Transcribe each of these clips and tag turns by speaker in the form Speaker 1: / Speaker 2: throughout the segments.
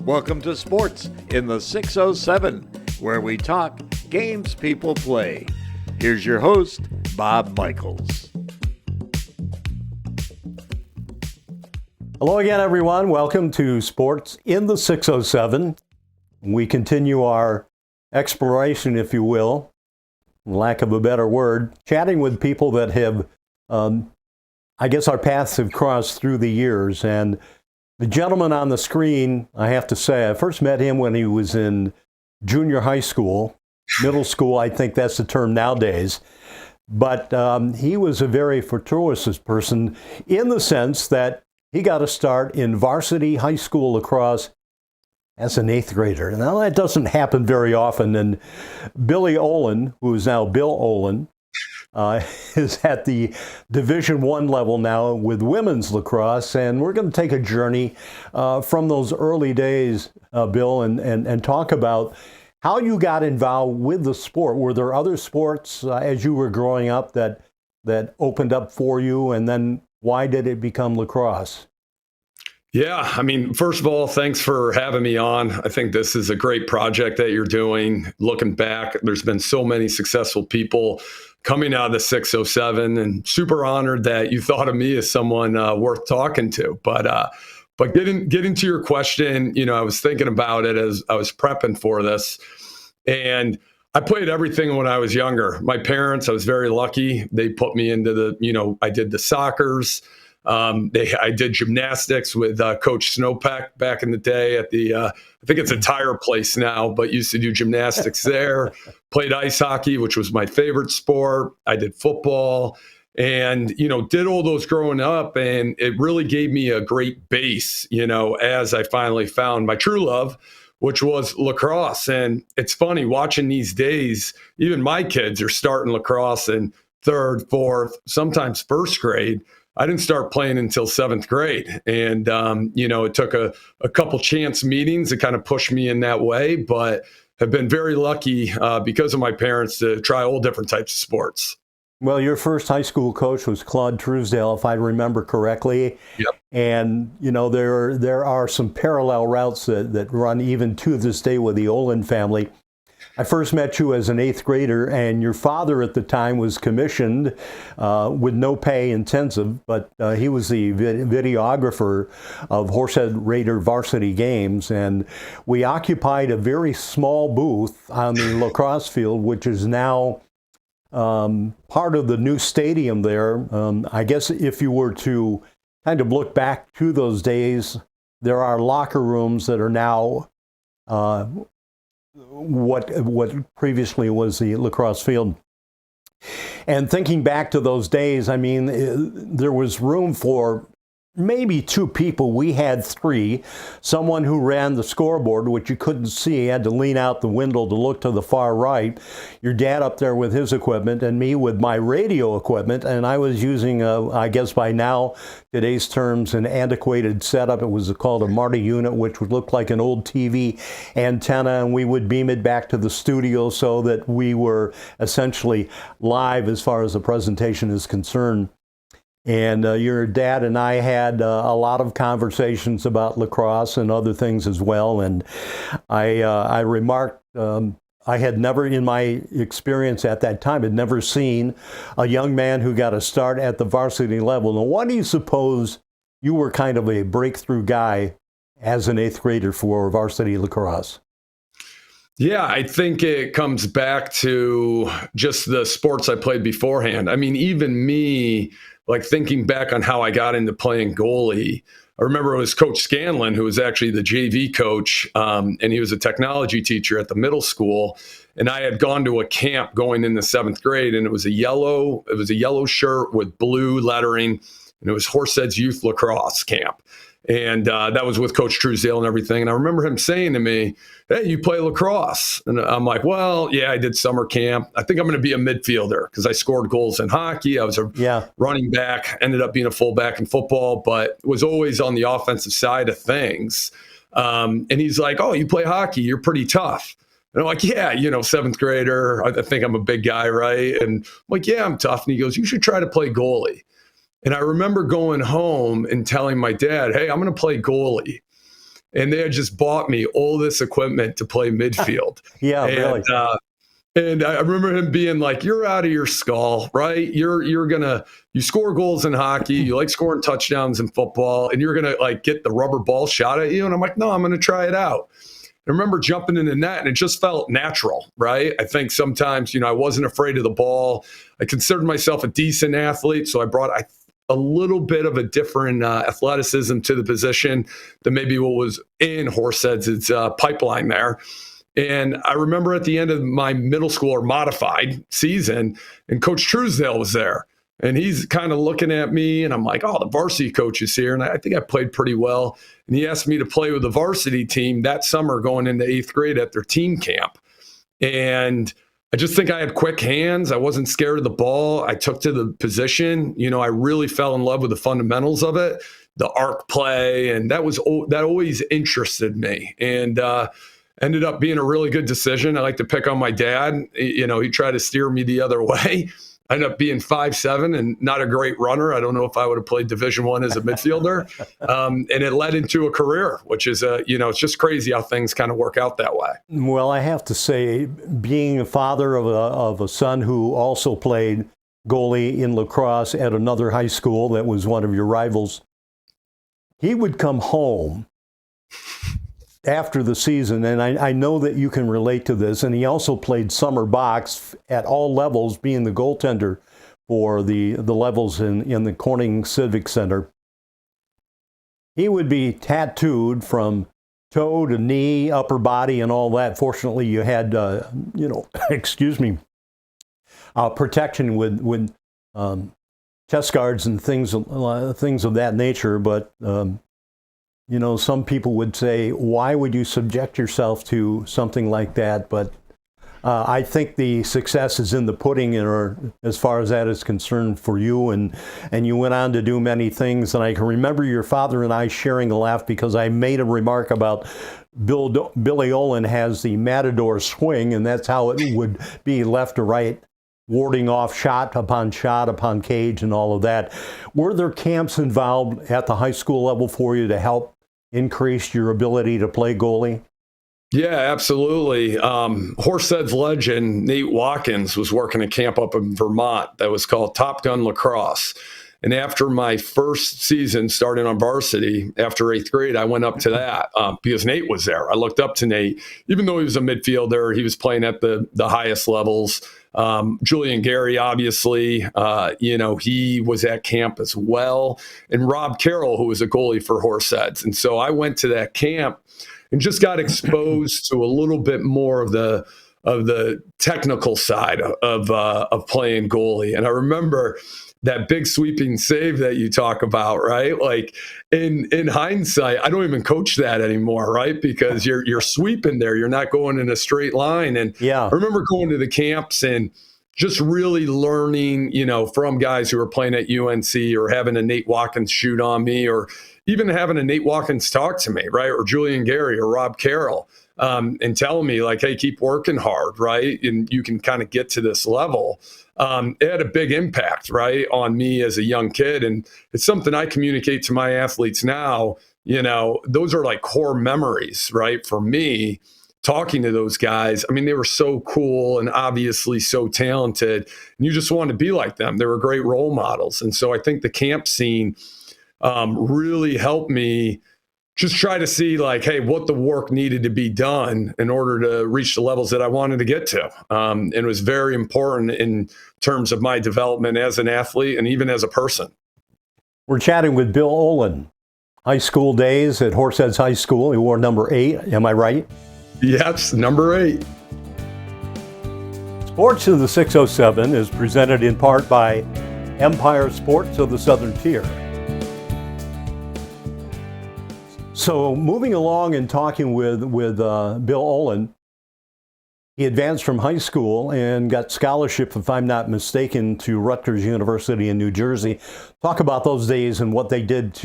Speaker 1: Welcome to Sports in the 607, where we talk games people play. Here's your host, Bob Michaels.
Speaker 2: Hello again, everyone. Welcome to Sports in the 607. We continue our exploration, if you will, lack of a better word, chatting with people that have, I guess our paths have crossed through the years. And the gentleman on the screen, I have to say, I first met him when he was in junior high school, middle school, I think that's the term nowadays. But he was a very fortuitous person in the sense that he got a start in varsity high school lacrosse as an eighth grader. Now, that doesn't happen very often. And Billy Olin, who is now Bill Olin, is at the Division I level now with women's lacrosse. And we're going to take a journey from those early days, Bill, and talk about how you got involved with the sport. Were there other sports as you were growing up that opened up for you? And then why did it become lacrosse?
Speaker 3: Yeah, I mean, first of all, thanks for having me on. I think this is a great project that you're doing. Looking back, there's been so many successful people coming out of the 607, and super honored that you thought of me as someone worth talking to. But getting to your question, you know, I was thinking about it as I was prepping for this, and I played everything when I was younger. My parents, I was very lucky. They put me into I did the soccers. I did gymnastics with Coach Snowpeck back in the day at the, I think it's a tire place now, but used to do gymnastics there. Played ice hockey, which was my favorite sport. I did football and, did all those growing up. And it really gave me a great base, as I finally found my true love, which was lacrosse. And it's funny watching these days, even my kids are starting lacrosse in third, fourth, sometimes first grade. I didn't start playing until seventh grade. And, it took a couple chance meetings to kind of push me in that way, but have been very lucky because of my parents to try all different types of sports.
Speaker 2: Well, your first high school coach was Claude Truesdale, if I remember correctly.
Speaker 3: Yep.
Speaker 2: And, there are some parallel routes that run even to this day with the Olin family. I first met you as an eighth grader, and your father at the time was commissioned with no pay intensive, but he was the videographer of Horsehead Raider varsity games, and we occupied a very small booth on the lacrosse field, which is now part of the new stadium there. I guess if you were to kind of look back to those days, there are locker rooms that are now what previously was the lacrosse field. And thinking back to those days, I mean, there was room for maybe two people. We had three. Someone who ran the scoreboard, which you couldn't see, had to lean out the window to look to the far right. Your dad up there with his equipment, and me with my radio equipment. And I was using, I guess by now, today's terms, an antiquated setup. It was called a Marty unit, which would look like an old TV antenna, and we would beam it back to the studio so that we were essentially live as far as the presentation is concerned. And your dad and I had a lot of conversations about lacrosse and other things as well. And I remarked, I had never, in my experience at that time, had never seen a young man who got a start at the varsity level. Now, why do you suppose you were kind of a breakthrough guy as an eighth grader for varsity lacrosse?
Speaker 3: Yeah, I think it comes back to just the sports I played beforehand. I mean, even me, like thinking back on how I got into playing goalie, I remember it was Coach Scanlon, who was actually the JV coach, and he was a technology teacher at the middle school. And I had gone to a camp going into seventh grade, and it was a yellow shirt with blue lettering, and it was Horseheads Youth Lacrosse Camp. And that was with Coach Truesdale and everything. And I remember him saying to me, "Hey, you play lacrosse?" And I'm like, "Well, yeah, I did summer camp. I think I'm going to be a midfielder because I scored goals in hockey. I was a running back, ended up being a fullback in football, but was always on the offensive side of things." And he's like, "Oh, you play hockey? You're pretty tough." And I'm like, "Yeah, seventh grader. I think I'm a big guy, right?" And I'm like, "Yeah, I'm tough." And he goes, "You should try to play goalie." And I remember going home and telling my dad, "Hey, I'm going to play goalie." and they had just bought me all this equipment to play midfield.
Speaker 2: Yeah,
Speaker 3: and,
Speaker 2: really.
Speaker 3: And I remember him being like, "You're out of your skull, right? You score goals in hockey, you like scoring touchdowns in football, and you're gonna like get the rubber ball shot at you." And I'm like, "No, I'm gonna try it out." I remember jumping in the net, and it just felt natural, right? I think sometimes, I wasn't afraid of the ball. I considered myself a decent athlete, so I brought a little bit of a different athleticism to the position than maybe what was in Horseheads' pipeline there. And I remember at the end of my middle school or modified season, and Coach Truesdale was there. And he's kind of looking at me, and I'm like, "Oh, the varsity coach is here." And I think I played pretty well. And he asked me to play with the varsity team that summer going into 8th grade at their team camp. And I just think I had quick hands. I wasn't scared of the ball. I took to the position. I really fell in love with the fundamentals of it, the arc play. And that always interested me. And, ended up being a really good decision. I like to pick on my dad. He tried to steer me the other way. I ended up being 5'7" and not a great runner. I don't know if I would have played Division I as a midfielder. And it led into a career, which is, it's just crazy how things kind of work out that way.
Speaker 2: Well, I have to say, being a father of a son who also played goalie in lacrosse at another high school that was one of your rivals, he would come home after the season, and I know that you can relate to this, and he also played summer box at all levels, being the goaltender for the levels in the Corning Civic Center. He would be tattooed from toe to knee, upper body, and all that. Fortunately, you had, protection with chest guards and things of that nature, but some people would say, why would you subject yourself to something like that? But I think the success is in the pudding, or as far as that is concerned for you. And you went on to do many things. And I can remember your father and I sharing a laugh because I made a remark about Billy Olin has the Matador swing, and that's how it would be left to right, warding off shot upon cage and all of that. Were there camps involved at the high school level for you to help increase your ability to play goalie?
Speaker 3: Yeah, absolutely. Horseheads legend Nate Watkins was working a camp up in Vermont that was called Top Gun Lacrosse. And after my first season starting on varsity, after 8th grade, I went up to that because Nate was there. I looked up to Nate. Even though he was a midfielder, he was playing at the highest levels. Julian Gary, obviously, he was at camp as well. And Rob Carroll, who was a goalie for Horseheads. And so I went to that camp and just got exposed to a little bit more of the technical side of playing goalie. And I remember that big sweeping save that you talk about, right? Like in hindsight, I don't even coach that anymore, right? Because you're sweeping there. You're not going in a straight line. And
Speaker 2: yeah.
Speaker 3: I remember going to the camps and just really learning, from guys who were playing at UNC or having a Nate Watkins shoot on me, or even having a Nate Watkins talk to me, right? Or Julian Gary or Rob Carroll, and telling me like, hey, keep working hard, right? And you can kind of get to this level. It had a big impact, right, on me as a young kid. And it's something I communicate to my athletes now. Those are like core memories, right, for me, talking to those guys. I mean, they were so cool and obviously so talented, and you just want to be like them. They were great role models. And so I think the camp scene really helped me just try to see like, hey, what the work needed to be done in order to reach the levels that I wanted to get to. And it was very important in terms of my development as an athlete and even as a person.
Speaker 2: We're chatting with Bill Olin. High school days at Horseheads High School. He wore number 8. Am I right?
Speaker 3: Yes, number 8.
Speaker 2: Sports of the 607 is presented in part by Empire Sports of the Southern Tier. So moving along and talking with Bill Olin, he advanced from high school and got scholarship, if I'm not mistaken, to Rutgers University in New Jersey. Talk about those days and what they did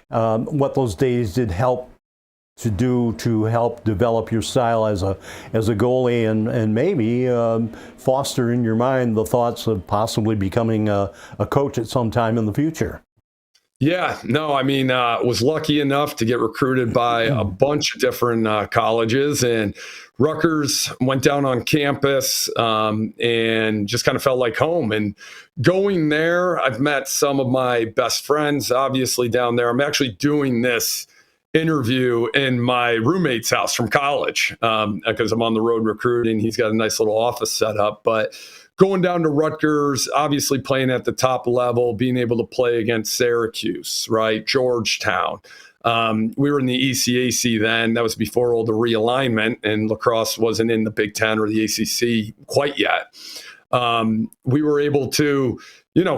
Speaker 2: what those days did help to do to help develop your style as a goalie, and maybe foster in your mind the thoughts of possibly becoming a coach at some time in the future.
Speaker 3: Yeah, no, I mean, was lucky enough to get recruited by a bunch of different colleges, and Rutgers went down on campus and just kind of felt like home. And going there, I've met some of my best friends, obviously, down there. I'm actually doing this interview in my roommate's house from college because I'm on the road recruiting. He's got a nice little office set up, but going down to Rutgers, obviously playing at the top level, being able to play against Syracuse, right? Georgetown. We were in the ECAC then. That was before all the realignment, and lacrosse wasn't in the Big Ten or the ACC quite yet. We were able to,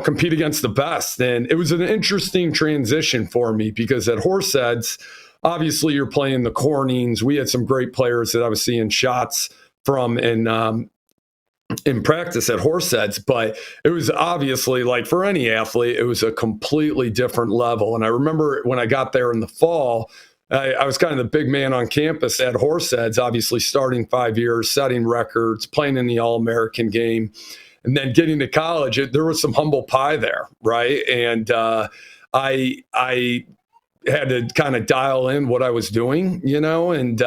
Speaker 3: compete against the best. And it was an interesting transition for me because at Horseheads, obviously you're playing the Cornings. We had some great players that I was seeing shots from in practice at Horseheads, but it was obviously, like for any athlete, it was a completely different level. And I remember when I got there in the fall, I was kind of the big man on campus at Horseheads, obviously starting 5 years, setting records, playing in the All-American game, and then getting to college. There was some humble pie there, right? And I had to kind of dial in what I was doing, and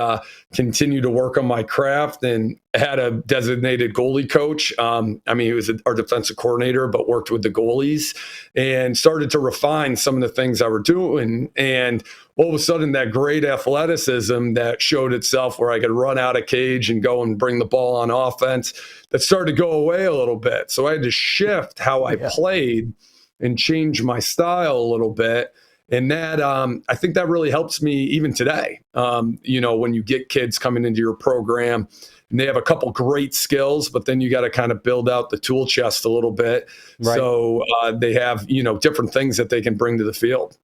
Speaker 3: continue to work on my craft, and had a designated goalie coach. He was our defensive coordinator, but worked with the goalies and started to refine some of the things I were doing. And all of a sudden, that great athleticism that showed itself where I could run out of cage and go and bring the ball on offense, that started to go away a little bit. So I had to shift how I played and change my style a little bit. And that, I think that really helps me even today. When you get kids coming into your program and they have a couple great skills, but then you got to kind of build out the tool chest a little bit. Right. So they have, different things that they can bring to the field.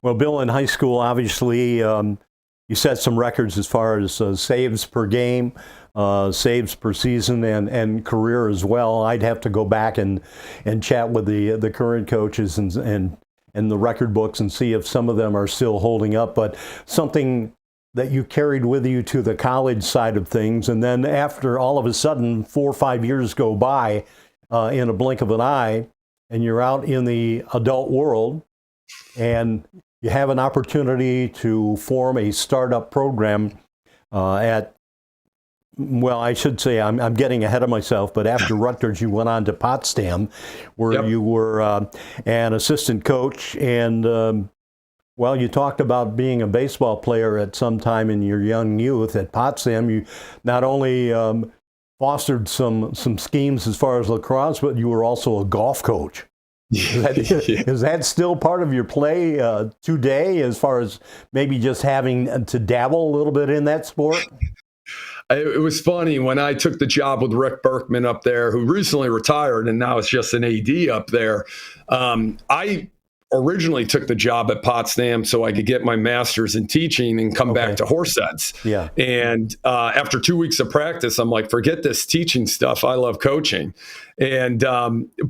Speaker 2: Well, Bill, in high school, obviously, you set some records as far as saves per game, saves per season, and career as well. I'd have to go back and chat with the current coaches and the record books and see if some of them are still holding up. But something that you carried with you to the college side of things, and then after all of a sudden 4 or 5 years go by in a blink of an eye, and you're out in the adult world, and you have an opportunity to form a startup program I should say I'm getting ahead of myself, but after Rutgers, you went on to Potsdam, where you were an assistant coach. And, you talked about being a baseball player at some time in your young youth at Potsdam. You not only fostered some schemes as far as lacrosse, but you were also a golf coach. Is that still part of your play today, as far as maybe just having to dabble a little bit in that sport?
Speaker 3: It was funny when I took the job with Rick Berkman up there, who recently retired and now is just an AD up there. I originally took the job at Potsdam so I could get my master's in teaching and come back to Horseheads. Yeah. And after 2 weeks of practice, I'm like, forget this teaching stuff. I love coaching. And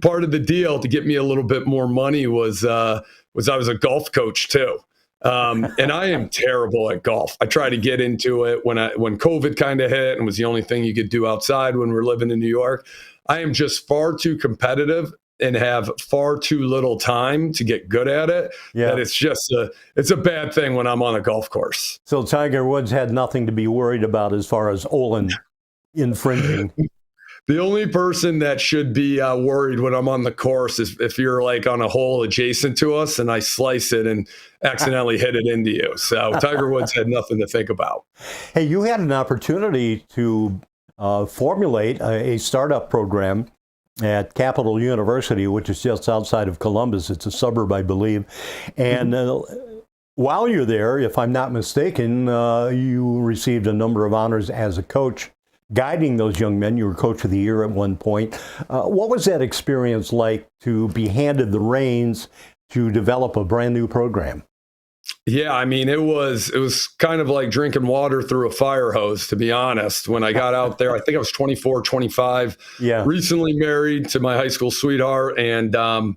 Speaker 3: part of the deal to get me a little bit more money was I was a golf coach too. And I am terrible at golf. I tried to get into it when COVID kind of hit and was the only thing you could do outside when we're living in New York. I am just far too competitive and have far too little time to get good at it. Yeah. That it's a bad thing when I'm on a golf course.
Speaker 2: So Tiger Woods had nothing to be worried about as far as Olin infringing.
Speaker 3: The only person that should be worried when I'm on the course is if you're like on a hole adjacent to us and I slice it and accidentally hit it into you. So Tiger Woods had nothing to think about.
Speaker 2: Hey, you had an opportunity to formulate a startup program at Capital University, which is just outside of Columbus. It's a suburb, I believe. And while you're there, if I'm not mistaken, you received a number of honors as a coach, guiding those young men. You were coach of the year at one point. What was that experience like to be handed the reins to develop a brand new program?
Speaker 3: Yeah, I mean, it was kind of like drinking water through a fire hose, to be honest. When I got out there, I think I was 24, 25, recently married to my high school sweetheart, and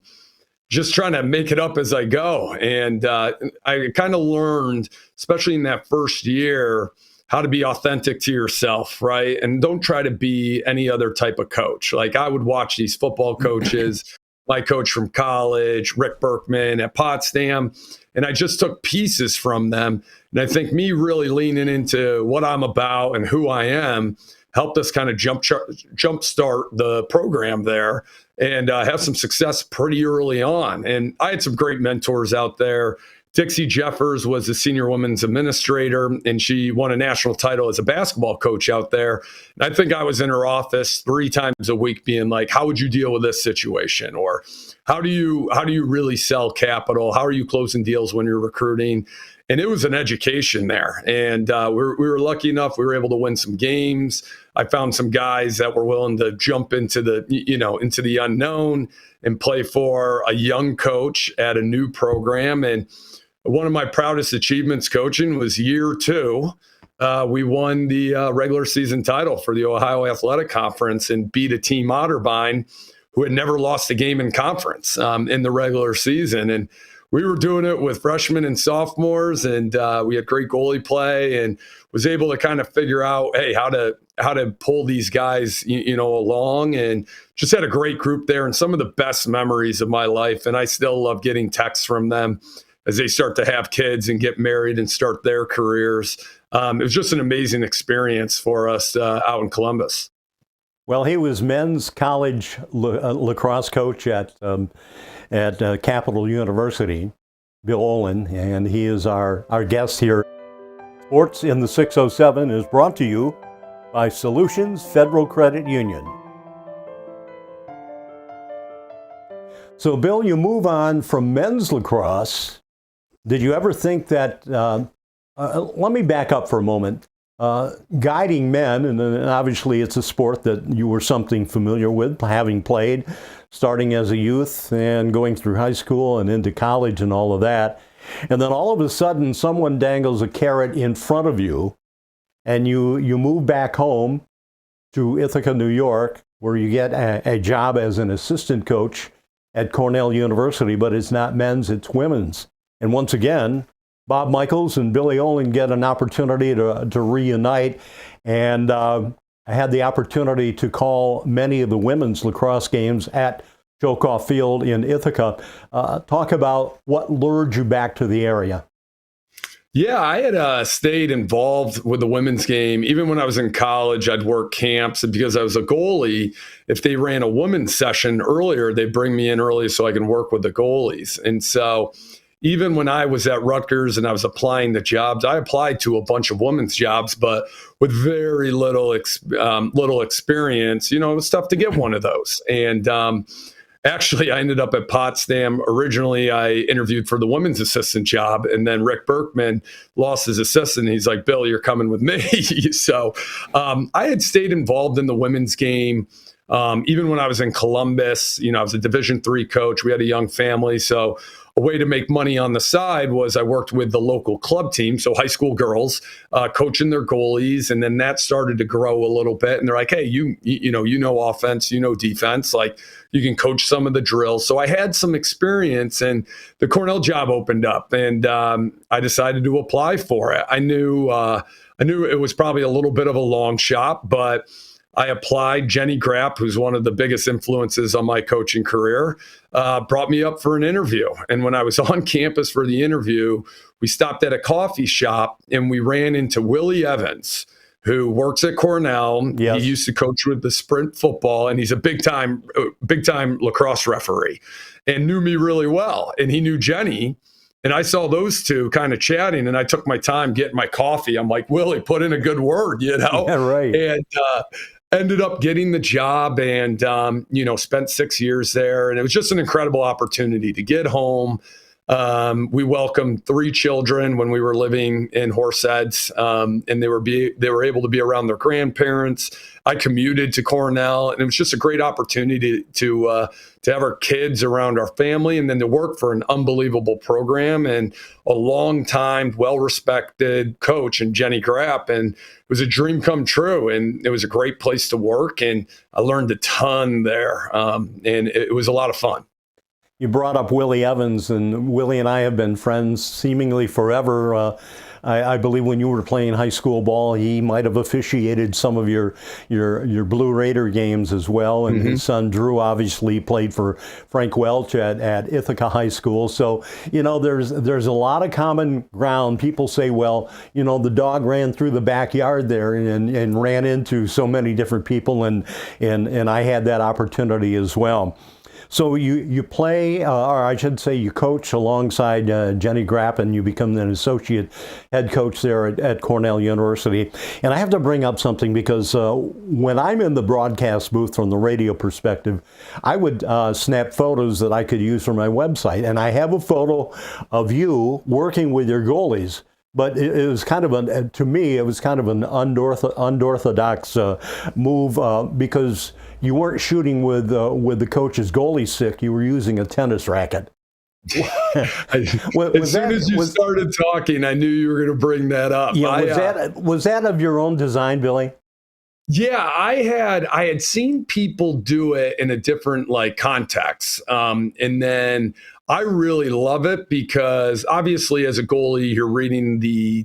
Speaker 3: just trying to make it up as I go. And I kind of learned, especially in that first year, how to be authentic to yourself, right? And don't try to be any other type of coach. Like I would watch these football coaches my coach from college, Rick Berkman at Potsdam. And I just took pieces from them. And I think me really leaning into what I'm about and who I am helped us kind of jumpstart the program there and have some success pretty early on. And I had some great mentors out there. Dixie Jeffers was the senior women's administrator, and she won a national title as a basketball coach out there. And I think I was in her office 3 times a week being like, how would you deal with this situation? Or how do you really sell capital? How are you closing deals when you're recruiting? And it was an education there. And we were lucky enough, we were able to win some games. I found some guys that were willing to jump into the unknown and play for a young coach at a new program. And one of my proudest achievements coaching was year 2. We won the regular season title for the Ohio Athletic Conference and beat a team, Otterbein, who had never lost a game in conference in the regular season. And we were doing it with freshmen and sophomores, and we had great goalie play and was able to kind of figure out, hey, how to pull these guys, along, and just had a great group there and some of the best memories of my life. And I still love getting texts from them as they start to have kids and get married and start their careers. It was just an amazing experience for us out in Columbus.
Speaker 2: Well, he was men's college lacrosse coach at Capital University, Bill Olin, and he is our guest here. Sports in the 607 is brought to you by Solutions Federal Credit Union. So, Bill, you move on from men's lacrosse. Did you ever think that, let me back up for a moment, guiding men, and obviously it's a sport that you were something familiar with, having played, starting as a youth and going through high school and into college and all of that. And then all of a sudden someone dangles a carrot in front of you and you move back home to Ithaca, New York, where you get a job as an assistant coach at Cornell University, but it's not men's, it's women's. And once again, Bob Michaels and Billy Olin get an opportunity to reunite. And I had the opportunity to call many of the women's lacrosse games at Jokoff Field in Ithaca. Talk about what lured you back to the area.
Speaker 3: Yeah, I had stayed involved with the women's game. Even when I was in college, I'd work camps. And because I was a goalie, if they ran a women's session earlier, they'd bring me in early so I can work with the goalies. And so even when I was at Rutgers and I was applying to jobs, I applied to a bunch of women's jobs, but with very little experience. It was tough to get one of those. And actually, I ended up at Potsdam. Originally, I interviewed for the women's assistant job, and then Rick Berkman lost his assistant. He's like, Bill, you're coming with me. So I had stayed involved in the women's game. Even when I was in Columbus, I was a Division III coach. We had a young family. So a way to make money on the side was I worked with the local club team, so high school girls, coaching their goalies, and then that started to grow a little bit. And they're like, "Hey, you know offense, defense, like you can coach some of the drills." So I had some experience, and the Cornell job opened up, and I decided to apply for it. I knew it was probably a little bit of a long shot, but I applied. Jenny Grapp, who's one of the biggest influences on my coaching career, brought me up for an interview. And when I was on campus for the interview, we stopped at a coffee shop and we ran into Willie Evans, who works at Cornell. Yes. He used to coach with the sprint football, and he's a big time lacrosse referee, and knew me really well. And he knew Jenny. And I saw those two kind of chatting, and I took my time getting my coffee. I'm like, Willie, put in a good word, Yeah,
Speaker 2: right.
Speaker 3: And ended up getting the job and, spent 6 years there. And it was just an incredible opportunity to get home. We welcomed 3 children when we were living in Horseheads, and they were able to be around their grandparents. I commuted to Cornell, and it was just a great opportunity to have our kids around our family, and then to work for an unbelievable program and a long-time, well-respected coach in Jenny Grapp. And it was a dream come true, and it was a great place to work, and I learned a ton there, and it was a lot of fun. You
Speaker 2: brought up Willie Evans, and Willie and I have been friends seemingly forever. I believe when you were playing high school ball, he might have officiated some of your Blue Raider games as well. And his son Drew obviously played for Frank Welch at Ithaca High School. So, there's a lot of common ground. People say, well, the dog ran through the backyard there and ran into so many different people, and I had that opportunity as well. So you play, or I should say you coach alongside Jenny Grappen. You become an associate head coach there at Cornell University. And I have to bring up something because when I'm in the broadcast booth from the radio perspective, I would snap photos that I could use for my website. And I have a photo of you working with your goalies. But it was kind of to me, it was kind of an unorthodox move because you weren't shooting with the coach's goalie stick. You were using a tennis racket.
Speaker 3: As soon as you started talking, I knew you were going to bring that up.
Speaker 2: Yeah, was that of your own design, Billy?
Speaker 3: Yeah, I had seen people do it in a different context, and then I really love it because obviously as a goalie, you're reading the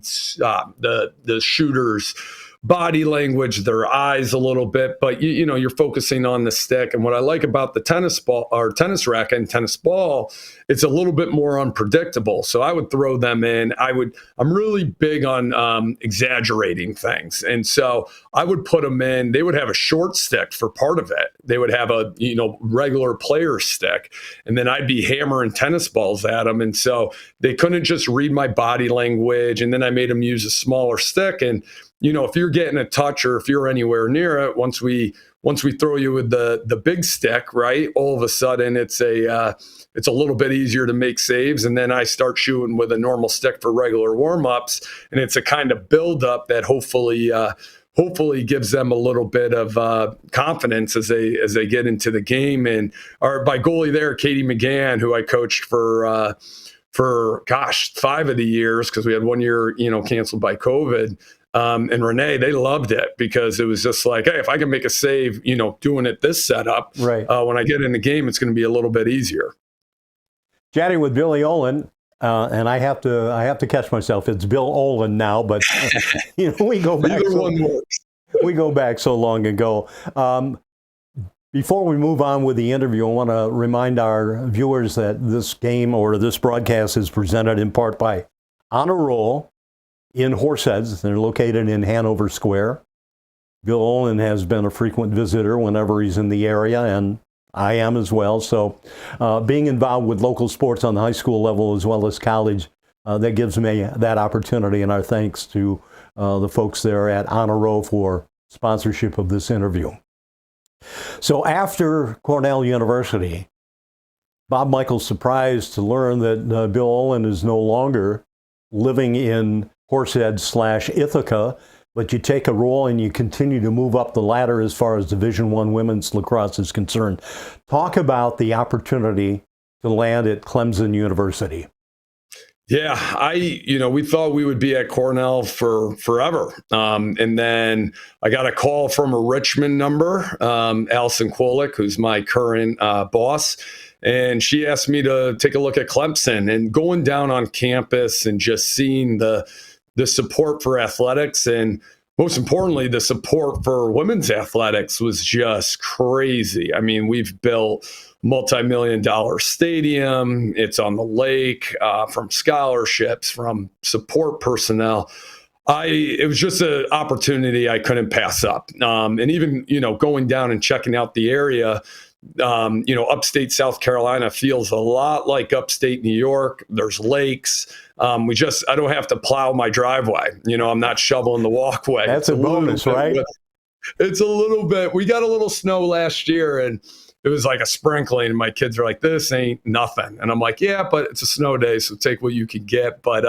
Speaker 3: shooter's body language, their eyes a little bit, but you're focusing on the stick. And what I like about the tennis ball or tennis racket and tennis ball, it's a little bit more unpredictable. So I would throw them in. I'm really big on exaggerating things. And so I would put them in. They would have a short stick for part of it. They would have a, regular player stick. And then I'd be hammering tennis balls at them. And so they couldn't just read my body language. And then I made them use a smaller stick. And if you're getting a touch or if you're anywhere near it, once we throw you with the big stick, right, all of a sudden it's a little bit easier to make saves. And then I start shooting with a normal stick for regular warm-ups, and it's a kind of build-up that hopefully gives them a little bit of confidence as they get into the game. And my goalie there, Katie McGann, who I coached for 5 of the years because we had 1 year canceled by COVID. And Renee, they loved it because it was just like, hey, if I can make a save, doing it this setup,
Speaker 2: right.
Speaker 3: When I get in the game, it's going to be a little bit easier.
Speaker 2: Chatting with Billy Olin, and I have to catch myself. It's Bill Olin now, but we go back.
Speaker 3: Either one works.
Speaker 2: We go back so long ago. Before we move on with the interview, I want to remind our viewers that this game or this broadcast is presented in part by On a Roll in Horseheads. They're located in Hanover Square. Bill Olin has been a frequent visitor whenever he's in the area, and I am as well. So being involved with local sports on the high school level as well as college, that gives me that opportunity, and our thanks to the folks there at On a Roll for sponsorship of this interview. So after Cornell University, Bob Michael's surprised to learn that Bill Olin is no longer living in Horseheads/Ithaca, but you take a role and you continue to move up the ladder as far as Division I women's lacrosse is concerned. Talk about the opportunity to land at Clemson University.
Speaker 3: Yeah, we thought we would be at Cornell for forever. And then I got a call from a Richmond number, Allison Kwolick, who's my current boss. And she asked me to take a look at Clemson, and going down on campus and just seeing the support for athletics, and most importantly, the support for women's athletics was just crazy. I mean, we've built multi-million-dollar stadium. It's on the lake, from scholarships, from support personnel. It was just an opportunity I couldn't pass up. And even, going down and checking out the area, upstate South Carolina feels a lot like upstate New York. There's lakes. I don't have to plow my driveway. I'm not shoveling the walkway.
Speaker 2: That's a bonus, right?
Speaker 3: It's a little bit. We got a little snow last year, and it was like a sprinkling. And my kids are like, this ain't nothing. And I'm like, yeah, but it's a snow day, so take what you can get. But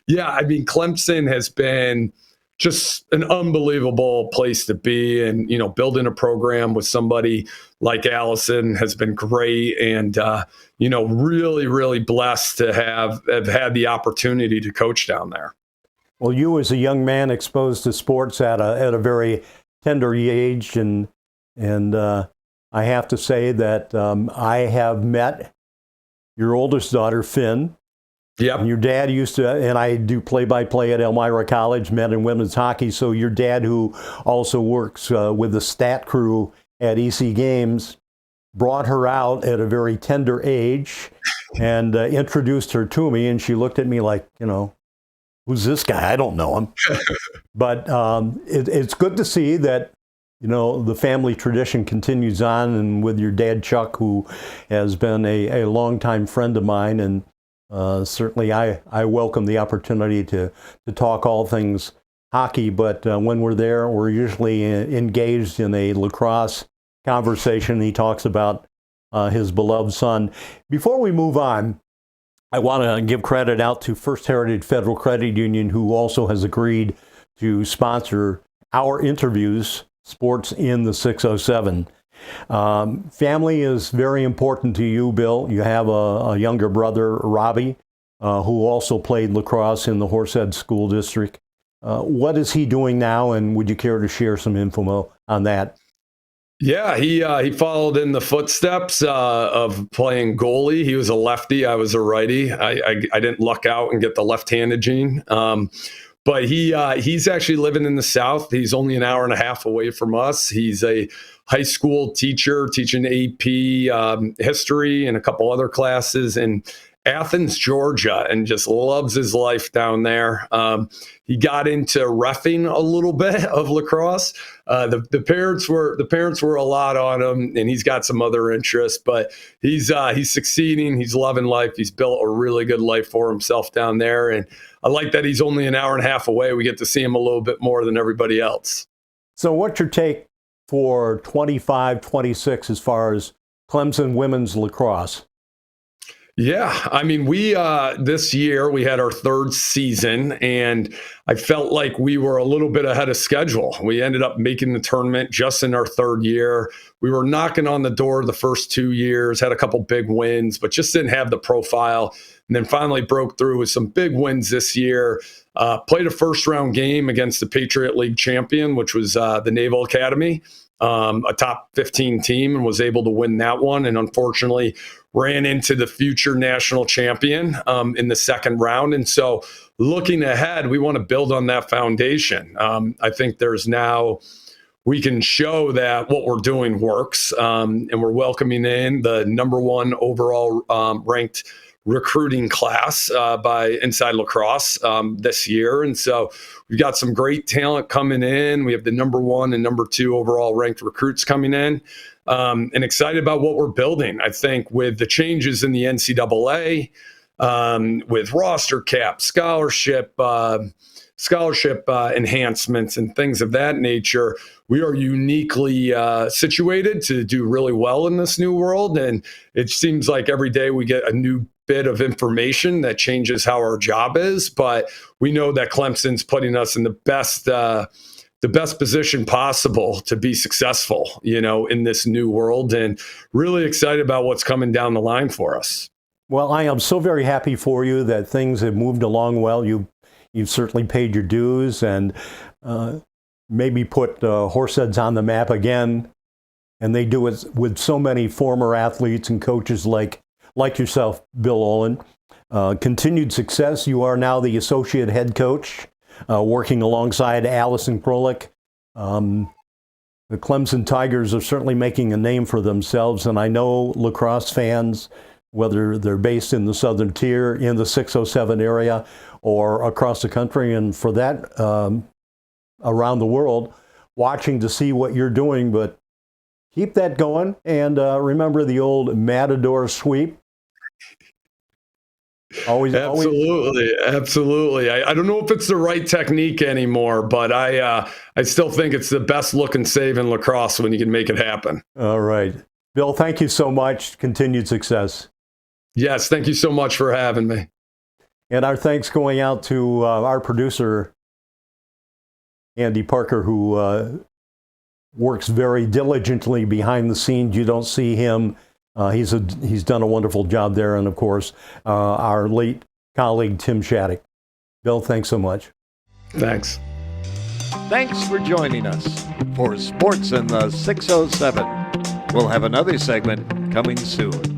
Speaker 3: Clemson has been just an unbelievable place to be. And, building a program with somebody like Allison has been great. And, really, really blessed to have had the opportunity to coach down there.
Speaker 2: Well, you as a young man exposed to sports at a very tender age, and I have to say that I have met your oldest daughter, Finn,
Speaker 3: Yep.
Speaker 2: And your dad used to, and I do play-by-play at Elmira College, men and women's hockey. So your dad, who also works with the stat crew at EC Games, brought her out at a very tender age and introduced her to me. And she looked at me like, who's this guy? I don't know him. But it's good to see that, the family tradition continues on, and with your dad, Chuck, who has been a longtime friend of mine. And certainly I welcome the opportunity to talk all things hockey. But when we're there, we're usually engaged in a lacrosse conversation. He talks about his beloved son. Before we move on, I want to give credit out to First Heritage Federal Credit Union, who also has agreed to sponsor our interviews, Sports in the 607. Family is very important to you, Bill. You have a younger brother, Robbie, who also played lacrosse in the Horseheads School District. What is he doing now, and would you care to share some info on that?
Speaker 3: Yeah, he followed in the footsteps of playing goalie. He was a lefty. I was a righty. I didn't luck out and get the left-handed gene. But he's actually living in the South. He's only an hour and a half away from us. He's a high school teacher teaching AP history and a couple other classes in Athens, Georgia, and just loves his life down there. He got into reffing a little bit of lacrosse. The parents were a lot on him, and he's got some other interests, but he's succeeding. He's loving life. He's built a really good life for himself down there, and I like that he's only an hour and a half away. We get to see him a little bit more than everybody else.
Speaker 2: So what's your take for 25-26 as far as Clemson women's lacrosse?
Speaker 3: Yeah, I mean, we this year we had our third season, and I felt like we were a little bit ahead of schedule. We ended up making the tournament just in our third year. We were knocking on the door the first 2 years, had a couple big wins, but just didn't have the profile. And then finally broke through with some big wins this year. Played a first-round game against the Patriot League champion, which was the Naval Academy, a top 15 team, and was able to win that one. And unfortunately, ran into the future national champion in the second round. And so looking ahead, we want to build on that foundation. I think we can show that what we're doing works, and we're welcoming in the number one overall ranked recruiting class by Inside Lacrosse this year. And so we've got some great talent coming in. We have the number one and number two overall ranked recruits coming in, and excited about what we're building. I think with the changes in the NCAA, with roster cap, scholarship enhancements and things of that nature, we are uniquely situated to do really well in this new world. And it seems like every day we get a new bit of information that changes how our job is. But we know that Clemson's putting us in the best position possible to be successful, in this new world, and really excited about what's coming down the line for us.
Speaker 2: Well, I am so very happy for you that things have moved along well. You've certainly paid your dues and maybe put Horseheads on the map again. And they do it with so many former athletes and coaches like yourself, Bill Olin. Continued success. You are now the associate head coach, working alongside Allison Krolik. The Clemson Tigers are certainly making a name for themselves, and I know lacrosse fans, whether they're based in the Southern Tier, in the 607 area, or across the country, and for that, around the world, watching to see what you're doing. But keep that going, and remember the old Matador sweep.
Speaker 3: Absolutely. I don't know if it's the right technique anymore, but I still think it's the best looking save in lacrosse when you can make it happen.
Speaker 2: All right. Bill, thank you so much. Continued success.
Speaker 3: Yes, thank you so much for having me.
Speaker 2: And our thanks going out to our producer, Andy Parker, who works very diligently behind the scenes. You don't see him. He's done a wonderful job there. And, of course, our late colleague, Tim Shattuck. Bill, thanks so much.
Speaker 3: Thanks.
Speaker 1: Thanks for joining us for Sports in the 607. We'll have another segment coming soon.